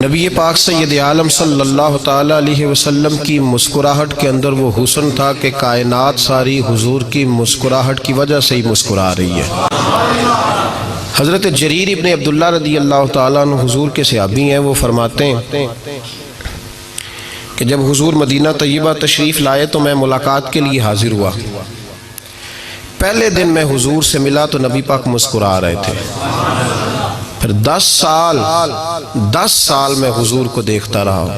نبی پاک سید عالم صلی اللہ تعالیٰ علیہ وسلم کی مسکراہٹ کے اندر وہ حسن تھا کہ کائنات ساری حضور کی مسکراہٹ کی وجہ سے ہی مسکرا رہی ہے۔ حضرت جریر ابن عبداللہ رضی اللہ تعالیٰ عنہ حضور کے صحابی ہیں، وہ فرماتے ہیں کہ جب حضور مدینہ طیبہ تشریف لائے تو میں ملاقات کے لیے حاضر ہوا۔ پہلے دن میں حضور سے ملا تو نبی پاک مسکرا رہے تھے۔ پھر 10 سال میں حضور کو دیکھتا رہا،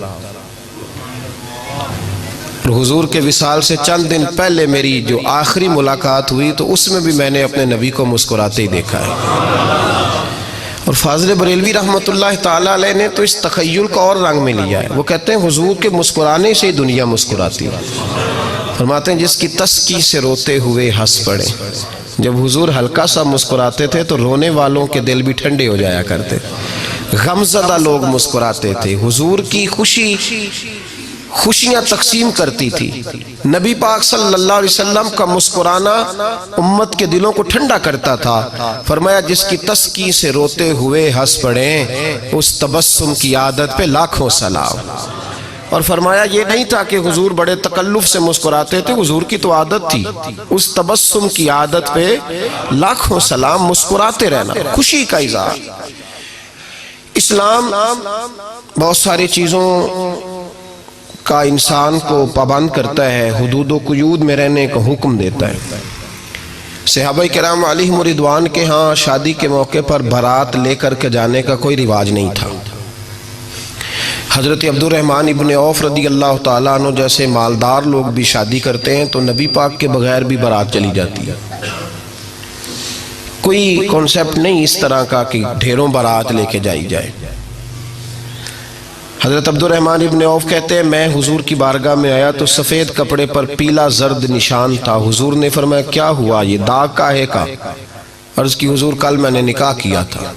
اور حضور کے وصال سے چند دن پہلے میری جو آخری ملاقات ہوئی تو اس میں بھی میں نے اپنے نبی کو مسکراتے ہی دیکھا ہے۔ اور فاضل بریلوی رحمۃ اللہ تعالیٰ علیہ نے تو اس تخیل کا اور رنگ میں لیا ہے۔ وہ کہتے ہیں حضور کے مسکرانے سے ہی دنیا مسکراتی ہے۔ فرماتے ہیں جس کی تسکی سے روتے ہوئے ہنس پڑے۔ جب حضور ہلکا سا مسکراتے تھے تو رونے والوں کے دل بھی ٹھنڈے ہو جایا کرتے، غمزدہ لوگ مسکراتے تھے۔ حضور کی خوشیاں تقسیم کرتی تھی۔ نبی پاک صلی اللہ علیہ وسلم کا مسکرانا امت کے دلوں کو ٹھنڈا کرتا تھا۔ فرمایا جس کی تسکی سے روتے ہوئے ہنس پڑیں، اس تبسم کی عادت پہ لاکھوں سلام۔ اور فرمایا یہ نہیں تھا کہ حضور بڑے تکلف سے مسکراتے تھے، حضور کی تو عادت تھی، اس تبسم کی عادت پہ لاکھوں سلام، مسکراتے رہنا، خوشی کا اظہار۔ اسلام بہت ساری چیزوں کا انسان کو پابند کرتا ہے، حدود و قیود میں رہنے کا حکم دیتا ہے۔ صحابہ کرام علیہم رضوان کے ہاں شادی کے موقع پر بارات لے کر کے جانے کا کوئی رواج نہیں تھا۔ حضرت عبد الرحمن ابن عوف رضی اللہ تعالیٰ عنہ جیسے مالدار لوگ بھی شادی کرتے ہیں تو نبی پاک کے بغیر بھی بارات چلی جاتی ہے۔ کوئی کانسیپٹ نہیں اس طرح کا کہ ڈھیروں بارات لے کے جائی جائے۔ حضرت عبد الرحمن ابن عوف کہتے ہیں میں حضور کی بارگاہ میں آیا تو سفید کپڑے پر پیلا زرد نشان تھا۔ حضور نے فرمایا کیا ہوا، یہ داغ کاہے کا؟ عرض کی حضور کل میں نے نکاح کیا تھا۔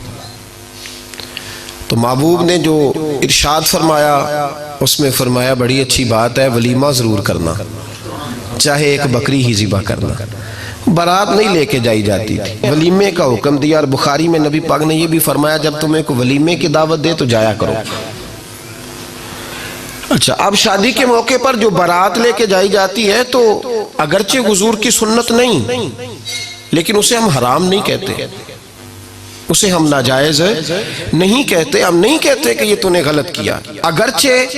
تو محبوب نے جو ارشاد فرمایا اس میں فرمایا بڑی اچھی بات ہے، ولیمہ ضرور کرنا، چاہے ایک بکری ہی ذبح کرنا۔ بارات نہیں لے کے جائی جاتی تھی، ولیمے کا حکم دیا۔ اور بخاری میں نبی پاک نے یہ بھی فرمایا جب تمہیں کوئی ولیمے کی دعوت دے تو جایا کرو۔ اچھا، اب شادی کے موقع پر جو بارات لے کے جائی جاتی ہے تو اگرچہ حضور کی سنت نہیں، لیکن اسے ہم حرام نہیں کہتے، اسے ہم ناجائز نہیں کہتے۔ ہم نہیں کہتے کہ یہ تو نے غلط کیا، اگرچہ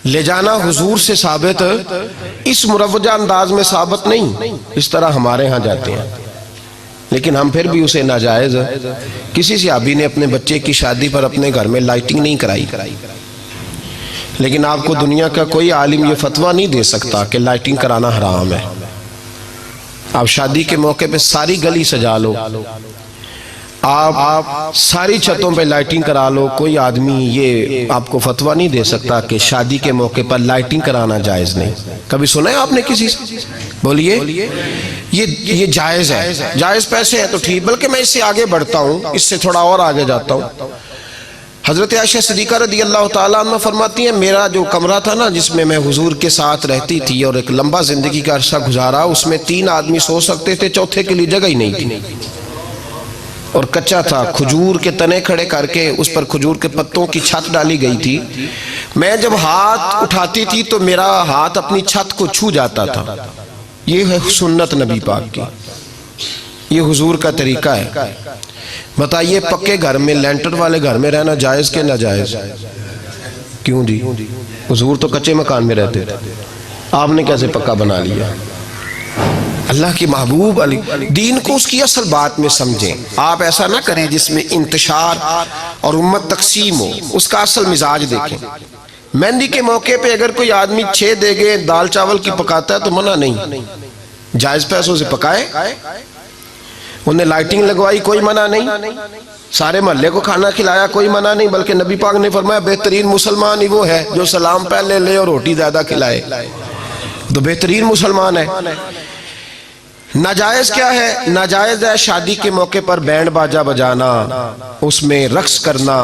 لے جانا حضور سے ثابت، اس مروجہ انداز میں ثابت نہیں اس طرح ہمارے ہاں جاتے ہیں، لیکن ہم پھر بھی اسے ناجائز۔ کسی صحابی نے اپنے بچے کی شادی پر اپنے گھر میں لائٹنگ نہیں کرائی، لیکن آپ کو دنیا کا کوئی عالم یہ فتویٰ نہیں دے سکتا کہ لائٹنگ کرانا حرام ہے۔ آپ شادی کے موقع پہ ساری گلی سجا لو، آپ ساری چھتوں پہ لائٹنگ کرا لو، کوئی آدمی یہ آپ کو فتویٰ نہیں دے سکتا کہ شادی کے موقع پر لائٹنگ کرانا جائز نہیں۔ کبھی سنا ہے آپ نے کسی سے؟ بولیے، یہ جائز ہے، جائز پیسے ہیں تو ٹھیک، بلکہ میں اس سے آگے بڑھتا ہوں، اس سے تھوڑا اور آگے جاتا ہوں۔ حضرت عائشہ صدیقہ رضی اللہ تعالیٰ عنہ فرماتی ہیں میرا جو کمرہ تھا نا جس میں میں حضور کے ساتھ رہتی تھی اور ایک لمبا زندگی کا عرصہ گزارا، اس میں 3 آدمی سو سکتے تھے، چوتھے کے لیے جگہ ہی نہیں تھی، اور کچا تھا۔ کھجور کے تنے کھڑے کر کے اس پر کھجور کے پتوں کی چھت ڈالی گئی تھی۔ میں جب ہاتھ اٹھاتی تھی تو میرا ہاتھ اپنی چھت کو چھو جاتا تھا۔ یہ ہے سنت نبی پاک کی، یہ حضور کا طریقہ ہے۔ بتائیے پکے گھر میں، لینٹر والے گھر میں رہنا جائز کہ ناجائز؟ کیوں جی؟ حضور تو کچے مکان میں رہتے تھے، آپ نے کیسے پکا بنا لیا؟ اللہ کی محبوب علی دین کو اس کی اصل بات میں سمجھیں۔ آپ ایسا نہ کریں جس میں انتشار اور امت تقسیم ہو، اس کا اصل مزاج دیکھیں۔ مہندی کے موقع پہ اگر کوئی آدمی 6 دیگیں دال چاول کی پکاتا ہے تو منع نہیں، جائز پیسوں سے پکائے۔ انہیں لائٹنگ لگوائی، کوئی منع نہیں، سارے محلے کو کھانا کھلایا، کوئی منع نہیں، بلکہ نبی پاک نے فرمایا بہترین مسلمان ہی وہ ہے جو سلام پہلے لے اور روٹی زیادہ کھلائے، تو بہترین مسلمان ہے۔ ناجائز کیا ہے؟ ناجائز ہے شادی کے موقع پر بینڈ باجا بجانا، اس میں رقص کرنا،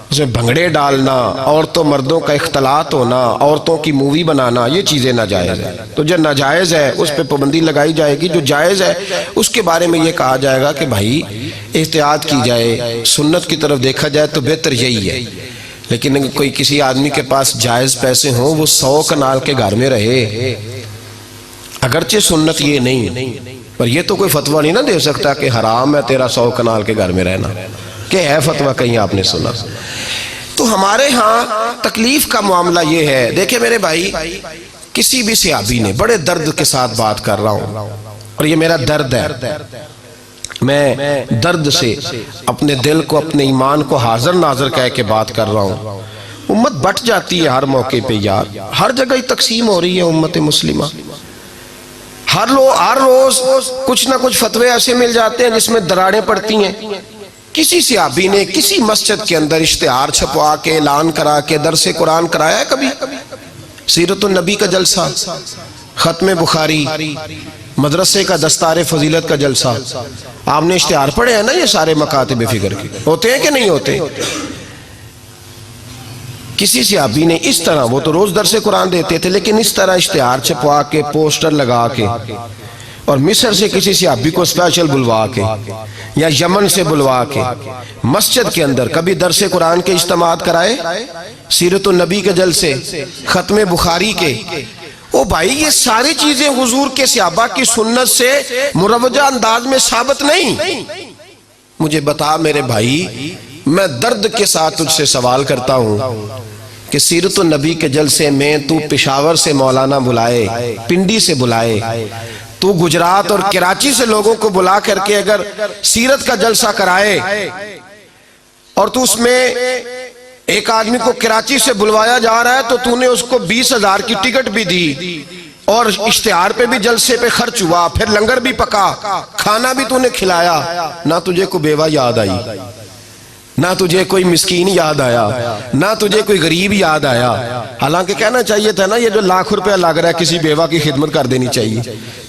اس میں بھنگڑے ڈالنا، عورتوں مردوں کا اختلاط ہونا، عورتوں کی مووی بنانا، یہ چیزیں ناجائز ہے۔ تو جو ناجائز ہے اس پہ پابندی لگائی جائے گی، جو جائز ہے اس کے بارے میں یہ کہا جائے گا کہ بھائی احتیاط کی جائے، سنت کی طرف دیکھا جائے تو بہتر یہی ہے۔ لیکن اگر کوئی کسی آدمی کے پاس جائز پیسے ہوں، وہ 100 کنال کے گھر میں رہے، اگرچہ سنت یہ نہیں، پر یہ تو کوئی فتویٰ نہیں نہ دے سکتا کہ حرام ہے تیرا 100 کنال کے گھر میں رہنا، کہ ہے فتویٰ کہیں آپ نے سنا؟ تو ہمارے ہاں تکلیف کا معاملہ یہ ہے۔ دیکھیں میرے بھائی، کسی بھی صحابی نے، بڑے درد کے ساتھ بات کر رہا ہوں اور یہ میرا درد ہے، میں درد سے اپنے دل کو، اپنے ایمان کو حاضر ناظر کہہ کے بات کر رہا ہوں۔ امت بٹ جاتی ہے ہر موقع پہ یار، ہر جگہ ہی تقسیم ہو رہی ہے امت مسلمہ، ہر روز کچھ نہ کچھ فتوے ایسے مل جاتے ہیں جس میں دراڑیں پڑتی ہیں۔ کسی صحابی نے کسی مسجد کے اندر اشتہار چھپوا کے، اعلان کرا کے درس قرآن کرایا ہے کبھی؟ سیرت النبی کا جلسہ، ختم بخاری، مدرسے کا دستار فضیلت کا جلسہ، آپ نے اشتہار پڑھے ہیں نا یہ سارے مکاتب فکر کے؟ ہوتے ہیں کہ نہیں ہوتے؟ کسی صحابی نے اس طرح، وہ تو روز درس قرآن دیتے تھے، لیکن اس طرح اشتہار چھپوا کے، پوسٹر لگا کے، اور مصر سے کسی صحابی کو اسپیشل بلوا کے یا یمن سے بلوا کے مسجد کے اندر کبھی درس قرآن کے اجتماعات کرائے، سیرت النبی کے جلسے، ختم بخاری کے؟ او بھائی یہ ساری چیزیں حضور کے صحابہ کی سنت سے مروجہ انداز میں ثابت نہیں۔ مجھے بتا میرے بھائی، میں درد کے ساتھ تجھ سے سوال کرتا ہوں کہ سیرت النبی کے جلسے میں تو پشاور سے مولانا بلائے، پنڈی سے بلائے، تو گجرات اور کراچی سے لوگوں کو بلا کر کے اگر سیرت کا جلسہ کرائے، اور تو اس میں ایک آدمی کو کراچی سے بلوایا جا رہا ہے تو تو نے اس کو 20,000 کی ٹکٹ بھی دی، اور اشتہار پہ بھی جلسے پہ خرچ ہوا، پھر لنگر بھی پکا، کھانا بھی تو نے کھلایا، نہ تجھے کوئی بیوہ یاد آئی، نہ تجھے کوئی مسکین یاد آیا، نہ تجھے کوئی غریب یاد آیا؟ حالانکہ کہنا چاہیے تھا نا یہ جو ₹1,00,000 لگ رہا ہے کسی بیوہ کی خدمت کر دینی چاہیے،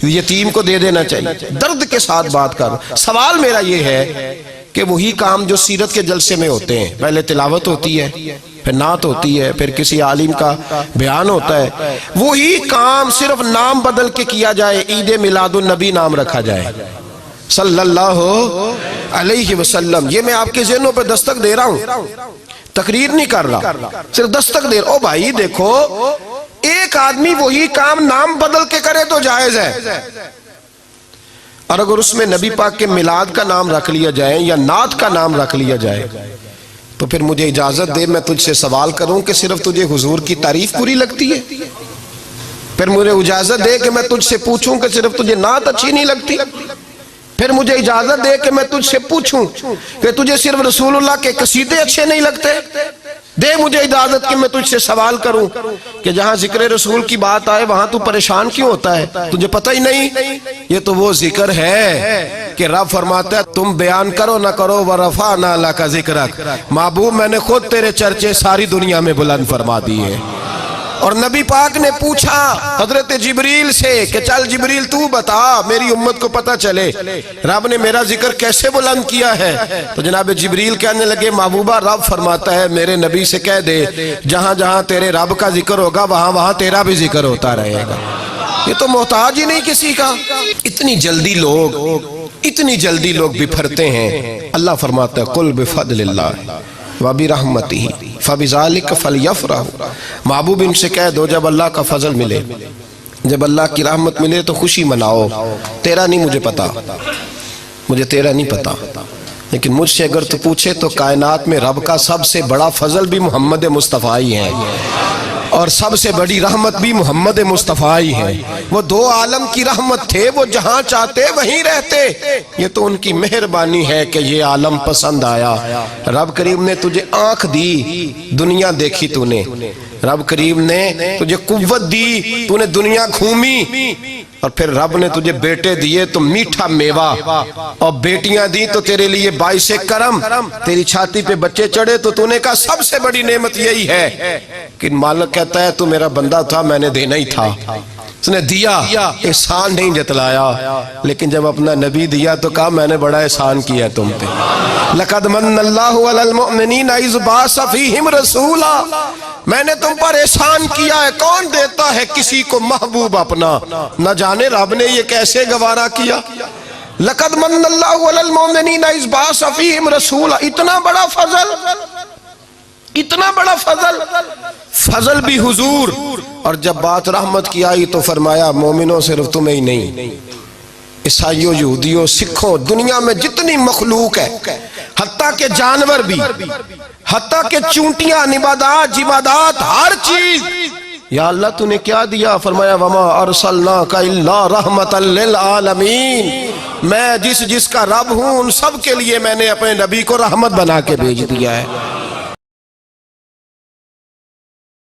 یتیم کو دے دینا چاہیے۔ درد کے ساتھ بات کر، سوال میرا یہ ہے کہ وہی کام جو سیرت کے جلسے میں ہوتے ہیں، پہلے تلاوت ہوتی ہے، پھر نعت ہوتی ہے، پھر کسی عالم کا بیان ہوتا ہے، وہی کام صرف نام بدل کے کیا جائے، عید میلاد النبی نام رکھا جائے صلی اللہ علیہ وسلم۔ یہ میں آپ کے ذہنوں پہ دستک دے رہا ہوں، تقریر نہیں کر رہا، صرف دستک دے رہا ہوں۔ او بھائی دیکھو، ایک آدمی وہی کام نام بدل کے کرے تو جائز ہے، اور اگر اس میں نبی پاک کے میلاد کا نام رکھ لیا جائے یا نعت کا نام رکھ لیا جائے تو پھر مجھے اجازت دے میں تجھ سے سوال کروں کہ صرف تجھے حضور کی تعریف پوری لگتی ہے؟ پھر مجھے اجازت دے کہ میں تجھ سے پوچھوں کہ صرف تجھے نعت اچھی نہیں لگتی؟ پھر مجھے اجازت دے کہ میں تجھ سے پوچھوں کہ تجھے صرف رسول اللہ کے قصیدے اچھے نہیں لگتے؟ دے مجھے اجازت کہ میں تجھ سے سوال کروں کہ جہاں ذکر رسول کی بات آئے وہاں تو پریشان کیوں ہوتا ہے؟ تجھے پتہ ہی نہیں یہ تو وہ ذکر ہے کہ رب فرماتا ہے تم بیان کرو نہ کرو وَرَفَعْنَا لَكَ ذِكْرَكَ، محبوب میں نے خود تیرے چرچے ساری دنیا میں بلند فرما دیے۔ اور نبی پاک نے پوچھا حضرت جبریل سے کہ چل جبریل تو بتا میری امت کو پتہ چلے رب نے میرا ذکر کیسے بلند کیا ہے، تو جناب جبریل کہنے لگے محبوبہ رب فرماتا ہے میرے نبی سے کہہ دے جہاں جہاں تیرے رب کا ذکر ہوگا وہاں وہاں تیرا بھی ذکر ہوتا رہے گا۔ یہ تو محتاج ہی نہیں کسی کا۔ اتنی جلدی لوگ بپھرتے ہیں۔ اللہ فرماتا ہے قل بفضل اللہ وَبِرَحْمَتِهِ فَبِذَلِكَ فَلْيَفْرَحُوا، محبوب ان سے کہہ دو جب اللہ کا فضل ملے، جب اللہ کی رحمت ملے تو خوشی مناؤ۔ تیرا نہیں مجھے پتا، مجھے تیرا نہیں پتا، لیکن مجھ سے اگر تو پوچھے تو کائنات میں رب کا سب سے بڑا فضل بھی محمد مصطفیٰ ہی ہے، اور سب سے بڑی رحمت بھی محمد مصطفیٰ ہی ہے۔ وہ دو عالم کی رحمت تھے، وہ جہاں چاہتے وہیں رہتے، یہ تو ان کی مہربانی ہے کہ یہ عالم پسند آیا۔ رب کریم نے تجھے آنکھ دی، دنیا دیکھی تو نے، رب کریم نے تجھے قوت دی، تو نے دنیا گھومی، اور پھر رب نے تجھے بیٹے دیے تو میٹھا میوہ، اور بیٹیاں دی تو تیرے لیے باعث کرم، تیری چھاتی پہ بچے چڑھے تو تو نے کہا سب سے بڑی نعمت یہی ہے کہ مالک کہتا ہے تو میرا بندہ تھا میں نے دینا ہی تھا، اس نے دیا، احسان نہیں جتلایا، لیکن جب اپنا نبی دیا تو کہا میں نے بڑا احسان کیا تم پہ۔ لَقَدْ مَنَّ اللَّهُ عَلَى الْمُؤْمِنِينَ إِذْ بَعَثَ فِيهِمْ رَسُولًا، میں نے تم پر احسان کیا ہے۔ کون دیتا ہے کسی کو محبوب اپنا؟ نہ جانے رب نے یہ کیسے گوارا کیا۔ لَقَدْ مَنَّ اللَّهُ عَلَى الْمُؤْمِنِينَ إِذْ بَعَثَ فِيهِمْ رَسُولًا، اتنا بڑا فضل، اتنا بڑا فضل، فضل بھی حضور۔ اور جب بات رحمت کی آئی تو فرمایا مومنوں صرف تمہیں ہی نہیں، عیسائیوں، یہودیوں، سکھوں، دنیا میں جتنی مخلوق ہے، حتیٰ کہ جانور بھی، حتیٰ کہ چونٹیاں، نباتات، جمادات، ہر چیز۔ یا اللہ تو نے کیا دیا؟ فرمایا وما ارسلناک الا رحمت للعالمین، میں جس کا رب ہوں ان سب کے لیے میں نے اپنے نبی کو رحمت بنا کے بھیج دیا ہے۔